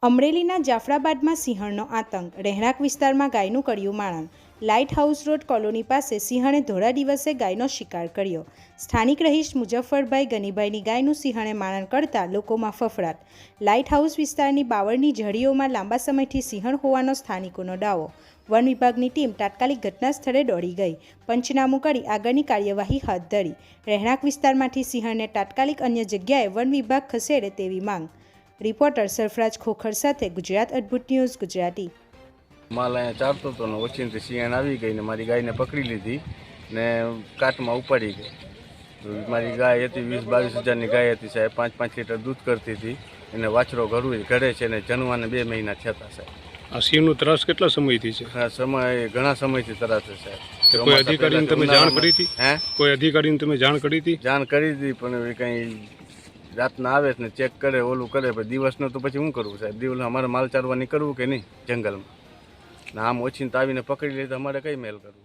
અમરેલીના જાફરાબાદમાં સિંહણનો આતંક, રહેણાંક વિસ્તારમાં ગાયનું કર્યું મારણ। લાઇટ હાઉસ રોડ કોલોની પાસે સિંહણે ધોળા દિવસે ગાયનો શિકાર કર્યો। સ્થાનિક રહીશ મુજફ્ફરભાઈ ગનીભાઈની ગાયનું સિંહણે મારણ કરતા લોકોમાં ફફડાટ। લાઇટ હાઉસ વિસ્તારની બાવળની ઝાડીઓમાં લાંબા સમયથી સિંહણ હોવાનો સ્થાનિકોનો દાવો। વન વિભાગની ટીમ તાત્કાલિક ઘટના સ્થળે દોડી ગઈ, પંચનામું કરી આગળની કાર્યવાહી હાથ ધરી। રહેણાંક વિસ્તારમાંથી સિંહણને તાત્કાલિક અન્ય જગ્યાએ વન વિભાગ ખસેડે તેવી માંગ। રિપોર્ટર સરફરાજ ખોખર સાથે ગુજરાત અદ્ભુત ન્યૂઝ ગુજરાતી। માલ અહીંયા ચારતો હતો ને ઓચિંતી સિંહણ આવી ગઈ ને મારી ગાયને પકડી લીધી ને કાટમાં ઉપાડી ગઈ। મારી ગાય હતી 20-22 હજારની ગાય હતી સાહેબ, 5-5 લીટર દૂધ કરતી હતી। એને વાછરો ઘરે છે ને જન્માને 2 મહિના થયા હતા સાહેબ। આ સિંહનું ત્રાસ કેટલા સમયથી છે? ઘણા સમયથી ત્રાસ છે સાહેબ। કોઈ અધિકારીને તમે જાણ કરી હતી? કોઈ અધિકારીને તમે જાણ કરી હતી? જાણ કરી હતી પણ કંઈ રાતના આવે ને ચેક કરે, ઓલું કરે, પણ દિવસનું તો પછી શું કરવું સાહેબ? દિવસ અમારે માલ ચારવા નીકળવું કે નહીં જંગલમાં, ને આમ ઓછીને આવીને પકડી લે તો અમારે કઈ મેલ કરવું?